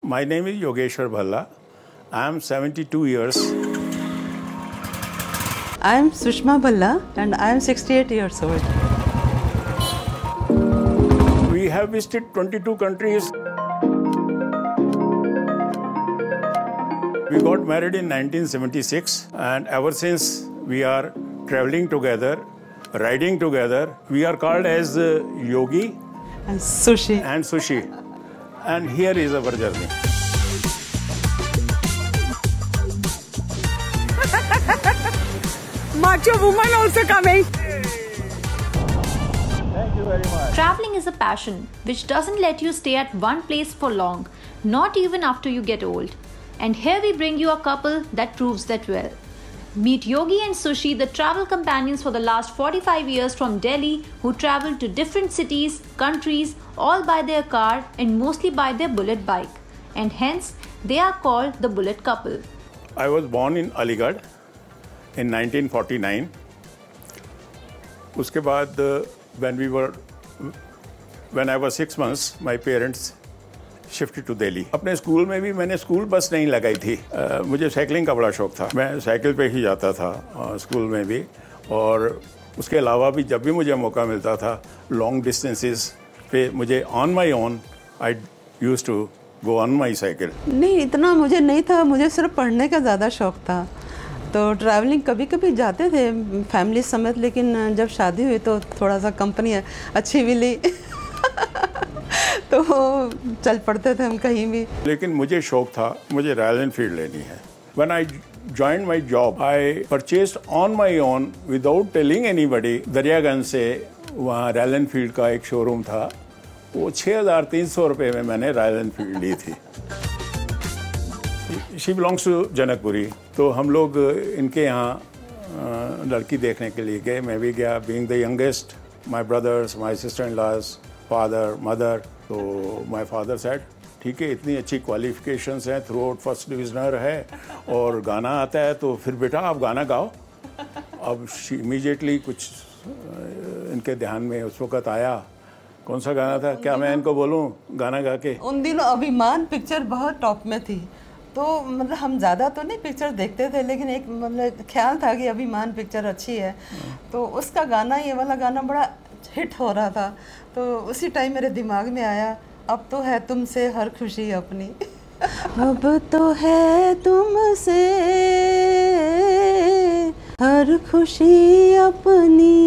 My name is Yogeshwar Bhalla. I am 72 years. I am Sushma Bhalla and I am 68 years old. We have visited 22 countries. We got married in 1976 and ever since we are traveling together, riding together. We are called as Yogi And Sushi. And here is our journey. Macho woman also coming. Thank you very much. Traveling is a passion which doesn't let you stay at one place for long, not even after you get old. And here we bring you a couple that proves that well. Meet Yogi and Sushi, the travel companions for the last 45 years from Delhi, who travel to different cities, countries, all by their car and mostly by their bullet bike. And hence, they are called the Bullet Couple. I was born in Aligarh in 1949. उसके बाद when I was 6 months, my parents shifted to Delhi. अपने school में भी मैंने school bus नहीं लगाई थी. मुझे साइकिलिंग का बड़ा शौक था. मैं साइकिल पे ही जाता था स्कूल में भी, और उसके अलावा भी जब भी मुझे मौका मिलता था लॉन्ग डिस्टेंसेस पे मुझे on my own I used to go on my cycle. नहीं, इतना मुझे नहीं था. मुझे सिर्फ पढ़ने का ज़्यादा शौक था, तो ट्रैवलिंग कभी कभी जाते थे फैमिली समेत. लेकिन जब शादी हुई तो थोड़ा सा कंपनी अच्छी मिली तो चल पड़ते थे हम कहीं भी. लेकिन मुझे शौक था, मुझे रॉयल एनफील्ड लेनी है. When I joined my job, I purchased on my own without telling anybody. Daryaganj से वहाँ रॉयल एनफील्ड का एक शोरूम था. वो 6,300 रुपये में मैंने रॉयल एनफील्ड ली थी. She belongs to Janakpuri. तो हम लोग इनके यहाँ लड़की देखने के लिए गए. मैं भी गया. Being the youngest, my brothers, my sister-in-laws, father, mother. तो my father said, ठीक है, इतनी अच्छी क्वालिफिकेशंस हैं, थ्रू आउट फर्स्ट डिविजनर है और गाना आता है, तो फिर बेटा आप गाना गाओ. अब इमीडिएटली कुछ इनके ध्यान में उस वक्त आया. कौन सा गाना था? क्या मैं इनको बोलूं गाना गा के? उन दिनों अभिमान पिक्चर बहुत टॉप में थी. तो मतलब हम ज़्यादा तो नहीं पिक्चर देखते थे, लेकिन एक मतलब ख्याल था कि अभिमान पिक्चर अच्छी है. तो उसका गाना, ये वाला गाना बड़ा हिट हो रहा था. तो उसी टाइम मेरे दिमाग में आया, अब तो है तुमसे हर खुशी अपनी. अब तो है तुमसे हर खुशी अपनी.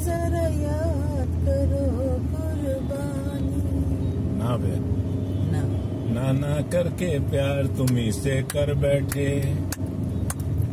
जरा याद करो कुर्बानी. ना बे ना करके प्यार तुम्ही से कर बैठे.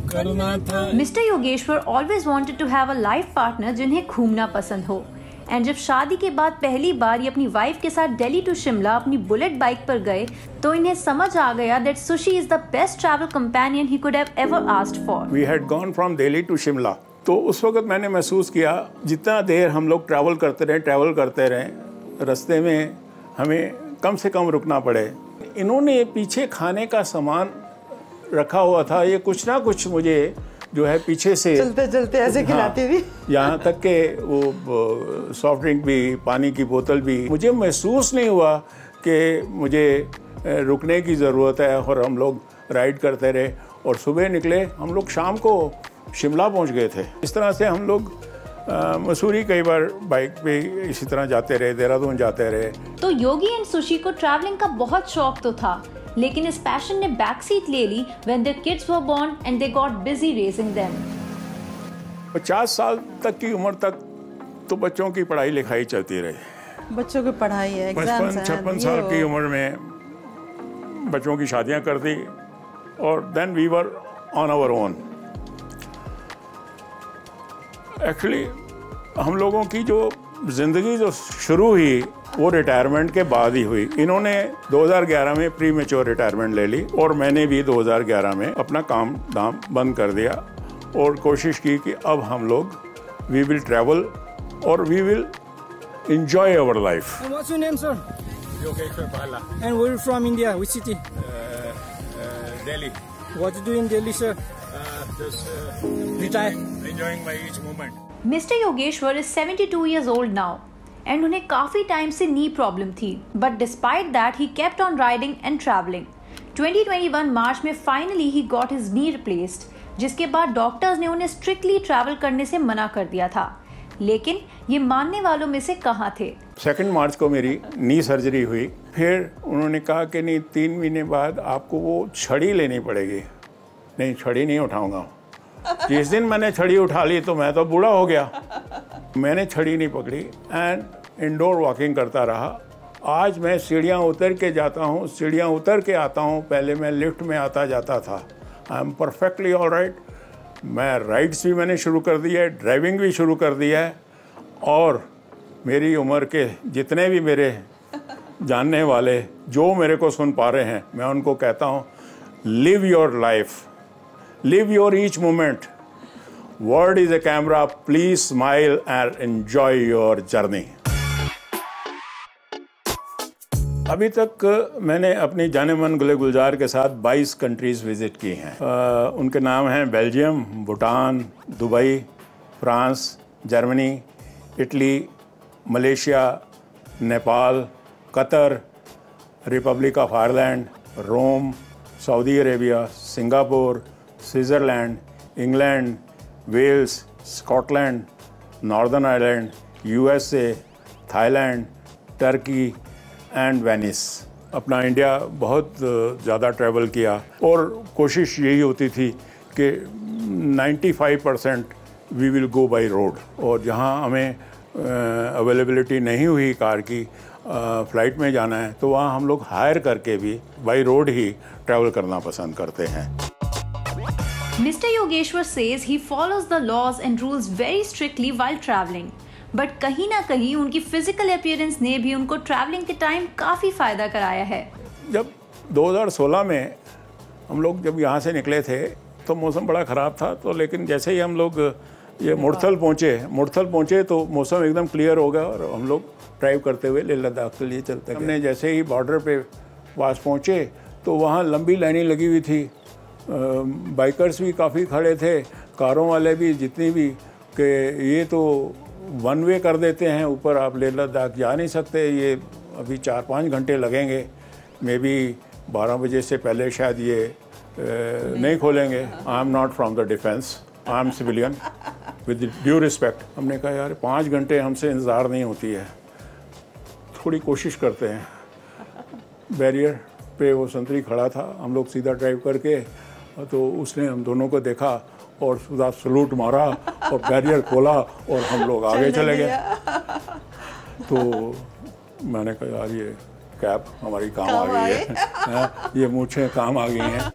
Mr. Yogeshwar always wanted to have a life partner जिन्हें घूमना पसंद हो. एंड जब शादी के बाद पहली बार ये अपनी वाइफ के साथ दिल्ली टू शिमला अपनी बुलेट बाइक पर गए, तो इन्हें समझ आ गया that Sushi is the best travel companion he could have ever asked for. We had gone from Delhi to Shimla. तो उस वक्त मैंने महसूस किया, जितना देर हम लोग ट्रैवल करते रहे, रास्ते में हमें कम से कम रुकना पड़े. इन्होंने पीछे खाने का सामान रखा हुआ था. ये कुछ ना कुछ मुझे जो है पीछे से चलते ऐसे खिलाते भी. यहाँ तक के वो सॉफ्ट ड्रिंक भी, पानी की बोतल भी. मुझे महसूस नहीं हुआ कि मुझे रुकने की ज़रूरत है. और हम लोग राइड करते रहे और सुबह निकले. हम लोग शाम को शिमला पहुँच गए थे. इस तरह से हम लोग मसूरी कई बार बाइक पे इसी तरह जाते रहे, देहरादून जाते रहे. तो योगी एंड सुशी को ट्रैवलिंग का बहुत शौक तो था, लेकिन इस पैशन ने बैक सीट ले ली when their kids were born and they got busy raising them. 50 साल तक की उम्र तक तो बच्चों की पढ़ाई लिखाई चलती रही. बच्चों की पढ़ाई है, 55 साल की उम्र में बच्चों की शादियां कर दी और then we were on our own. Actually हम लोगों की जो ज़िंदगी जो शुरू हुई वो रिटायरमेंट के बाद ही हुई. इन्होंने 2011 में प्री मैच्योर रिटायरमेंट ले ली और मैंने भी 2011 में अपना काम धाम बंद कर दिया और कोशिश की कि अब हम लोग वी विल ट्रैवल और we will enjoy our life. And what's your name, sir? Yogeshwar Bhalla. And where are you from India? Which city? Delhi. What do you do in Delhi, sir? Just Retire. enjoying my each moment. Mr. Yogeshwar is 72 years old now. And उन्हें काफी time से नी problem थी, but despite that he kept on riding and travelling. 2021 मार्च में finally he got his knee replaced, जिसके बाद doctors ने उन्हें strictly travel करने से मना कर दिया था, लेकिन ये मानने वालों में से कहाँ थे। 2 मार्च को मेरी नी सर्जरी हुई। फिर उन्होंने कहा कि नहीं 3 महीने बाद आपको वो छड़ी लेनी पड़ेगी। नहीं, छड़ी नहीं उठाऊंगा। जिस दिन मैंने छड़ी उठा ली तो मैं तो बूढ़ा हो गया। मैंने छड़ी नहीं पकड़ी एंड इंडोर वॉकिंग करता रहा। आज मैं सीढ़ियाँ उतर के जाता हूँ, सीढ़ियाँ उतर के आता हूँ। पहले मैं लिफ्ट में आता जाता था। I am perfectly all right. मैं राइड्स भी मैंने शुरू कर दिया है, ड्राइविंग भी शुरू कर दिया है। और मेरी उम्र के जितने भी मेरे जानने वाले जो मेरे को सुन पा रहे हैं, मैं उनको कहता हूँ, live your life, live your each moment. World is a camera, please smile and enjoy your journey. अभी तक मैंने अपनी जाने-मन गुलजार के साथ 22 कंट्रीज विजिट की हैं। उनके नाम हैं Belgium, Bhutan, Dubai, France, Germany, Italy, Malaysia, Nepal, Qatar, republic of Ireland, Rome, Saudi Arabia, Singapore, Switzerland, England, Wales, Scotland, northern Ireland, USA, Thailand, Turkey and Venice. अपना इंडिया बहुत ज़्यादा ट्रैवल किया और कोशिश यही होती थी कि 95% we will go by road. और जहाँ हमें अवेलेबिलिटी नहीं हुई कार की, फ्लाइट में जाना है, तो वहाँ हम लोग हायर करके भी बाय रोड ही ट्रैवल करना पसंद करते हैं। Mr. Yogeshwar says he follows the laws and rules very strictly while traveling. But कहीं ना कहीं उनकी फिजिकल अपीयरेंस ने भी उनको ट्रैवलिंग के टाइम काफ़ी फ़ायदा कराया है। जब 2016 में हम लोग जब यहाँ से निकले थे तो मौसम बड़ा ख़राब था, तो लेकिन जैसे ही हम लोग ये मुरथल पहुँचे तो मौसम एकदम क्लियर हो गया और हम लोग ड्राइव करते हुए लेह लद्दाख के लिए चलते गए। हमने जैसे ही बॉर्डर पे पास पहुँचे तो वहाँ लंबी लाइनें लगी हुई थी। बाइकर्स भी काफ़ी खड़े थे, कारों वाले भी, जितनी भी, कि ये तो 1 वे कर देते हैं, ऊपर आप लेह लद्दाख जा नहीं सकते, ये अभी 4-5 घंटे लगेंगे, मे बी 12 बजे से पहले शायद ये नहीं खोलेंगे। I am not from the defence, I am civilian, with due respect. हमने कहा यार 5 घंटे हमसे इंतज़ार नहीं होती है, थोड़ी कोशिश करते हैं। बैरियर पे वो संतरी खड़ा था, हम लोग सीधा ड्राइव करके, तो उसने हम दोनों को देखा और सीधा सलूट मारा और बैरियर खोला और हम लोग आगे चले गए। तो मैंने कहा यार ये कैप हमारी काम आ गई है, ये मूछें काम आ गई हैं।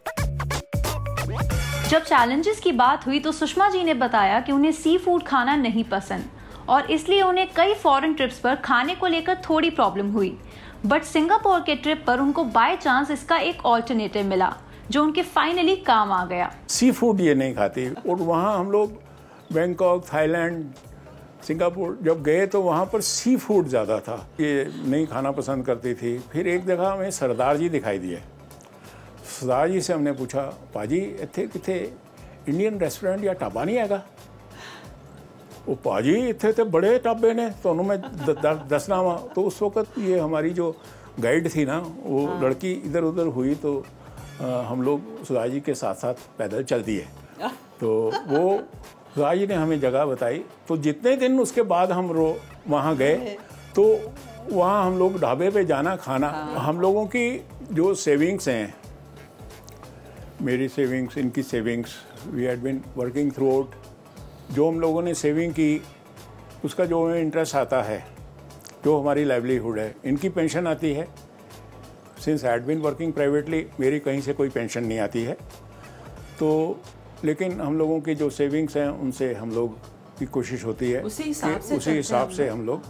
जब चैलेंजेस की बात हुई तो सुषमा जी ने बताया कि उन्हें सी फूड खाना नहीं पसंद और इसलिए उन्हें कई फॉरेन ट्रिप्स पर खाने को लेकर थोड़ी प्रॉब्लम हुई। बट सिंगापुर के ट्रिप पर उनको बाय चांस इसका एक ऑल्टरनेटिव मिला जो उनके फाइनली काम आ गया। सी फूड ये नहीं खाती, और वहाँ हम लोग बैंकॉक, थाईलैंड, सिंगापुर जब गए तो वहाँ पर सी फूड ज़्यादा था, ये नहीं खाना पसंद करती थी। फिर एक जगह हमें सरदार जी दिखाई दिए। सरदार जी से हमने पूछा, पाजी इत्थे किथे इंडियन रेस्टोरेंट या ढाबा नहीं हैगा? वो पाजी इत्थे तो बड़े ढाबे ने, तो मैं दसना वा। तो उस वक्त ये हमारी जो गाइड थी ना, वो लड़की इधर उधर हुई, तो हम लोग सरदार जी के साथ साथ पैदल चल दिए। तो वो सरदार जी ने हमें जगह बताई। तो जितने दिन उसके बाद हम वहाँ गए तो वहाँ हम लोग ढाबे पे जाना, खाना, हम लोगों की जो सेविंग्स हैं, मेरी सेविंग्स, इनकी savings, we had been working throughout, जो हम लोगों ने सेविंग की उसका जो हमें इंटरेस्ट आता है, जो हमारी लाइवलीहुड है, इनकी पेंशन आती है। Since had been working privately, मेरी कहीं से कोई पेंशन नहीं आती है। तो लेकिन हम लोगों की जो सेविंग्स हैं उनसे हम लोग की कोशिश होती है उसी हिसाब से हम लोग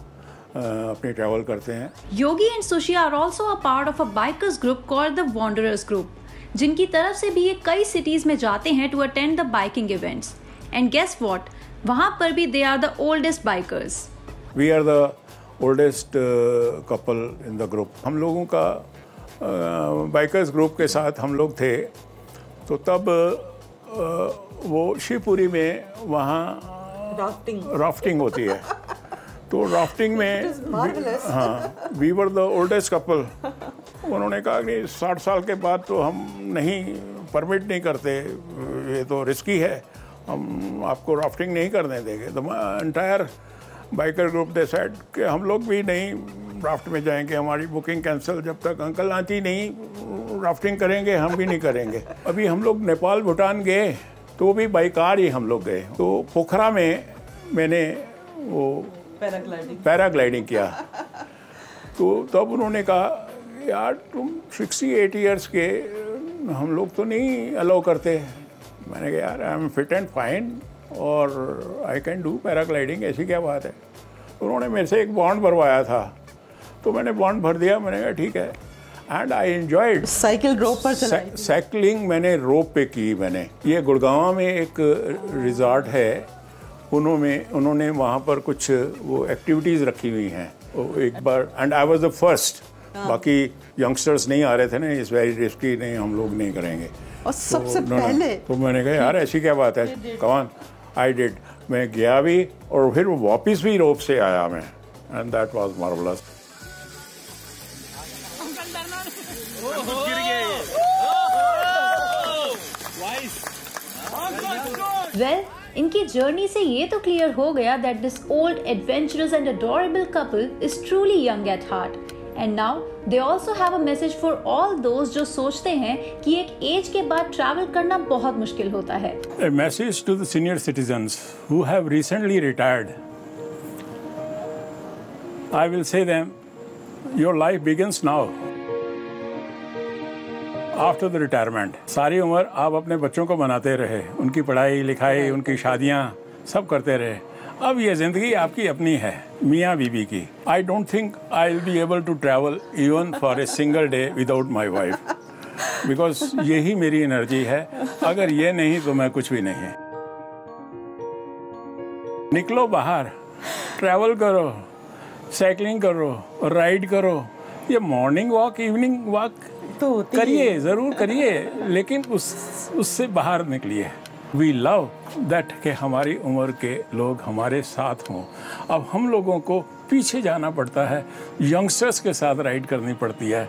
अपनी ट्रैवल करते हैं। Yogi and Sushi are also a part of a bikers group called the wanderers group, जिनकी तरफ से भी ये कई सिटीज में जाते हैं to attend the biking events. And guess what, वहां पर भी they are the oldest bikers. We are the oldest couple in the group. हम लोगों का बाइकर्स ग्रुप के साथ हम लोग थे, तो तब वो शिवपुरी में वहाँ राफ्टिंग होती है। तो राफ्टिंग में हाँ, we were the oldest couple. उन्होंने कहा कि 60 साल के बाद तो हम नहीं परमिट नहीं करते, ये तो रिस्की है, हम आपको राफ्टिंग नहीं करने देंगे। तो entire biker group they said कि हम लोग भी नहीं राफ्ट में जाएंगे, हमारी बुकिंग कैंसिल, जब तक अंकल आंटी नहीं राफ्टिंग करेंगे हम भी नहीं करेंगे। अभी हम लोग नेपाल भूटान गए तो भी बाई कार ही हम लोग गए। तो पोखरा में मैंने वो पैराग्लाइडिंग किया। तो तब उन्होंने कहा यार तुम 68 इयर्स के, हम लोग तो नहीं अलाउ करते। मैंने कहा यार I am fit and fine और आई कैन डू पैराग्लाइडिंग, ऐसी क्या बात है। उन्होंने मेरे से एक बॉन्ड भरवाया था, तो मैंने बॉन्ड भर दिया। मैंने कहा ठीक है, एंड आई एंजॉयड। साइकिल रोप पर चलाई? साइकिलिंग मैंने रोप पे की। मैंने ये गुड़गांव में एक रिजॉर्ट है, उन्होंने वहाँ पर कुछ वो एक्टिविटीज़ रखी हुई हैं। एक बार and I was the first, बाकी यंगस्टर्स नहीं आ रहे थे ना, इस वेरी रिस्की, नहीं हम लोग नहीं करेंगे। और सबसे पहले तो मैंने कहा यार ऐसी क्या बात है, कमान आई डिड। मैं गया भी और फिर वापस भी रोप से आया मैं, and that was marvellous. Well, इनकी जर्नी से ये तो क्लियर हो गया that this old adventurous and adorable couple is truly young at heart. And now they also have a message for all those जो सोचते हैं कि एक एज के बाद ट्रैवल करना बहुत मुश्किल होता है। A message to the senior citizens who have recently retired. I will say them, your life begins now. After the retirement, सारी उम्र आप अपने बच्चों को बनाते रहे, उनकी पढ़ाई लिखाई, उनकी शादियाँ सब करते रहे। अब ये जिंदगी आपकी अपनी है, मियाँ बीबी की। I don't think I'll be able to travel even for a single day without my wife, because यही मेरी एनर्जी है। अगर ये नहीं तो मैं कुछ भी नहीं है। निकलो बाहर, ट्रैवल करो, साइकिलिंग करो, राइड करो। ये मॉर्निंग वॉक, इवनिंग वॉक तो करिए, ज़रूर करिए, लेकिन उससे बाहर निकलिए। वी लव दैट कि हमारी उम्र के लोग हमारे साथ हों। अब हम लोगों को पीछे जाना पड़ता है, यंगस्टर्स के साथ राइड करनी पड़ती है,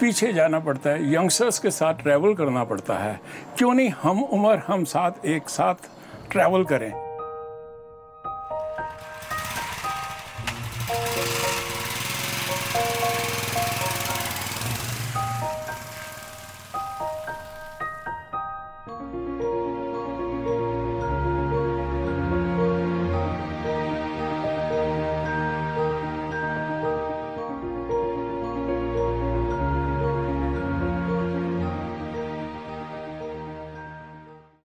पीछे जाना पड़ता है, यंगस्टर्स के साथ ट्रैवल करना पड़ता है। क्यों नहीं हम उम्र हम साथ एक साथ ट्रैवल करें।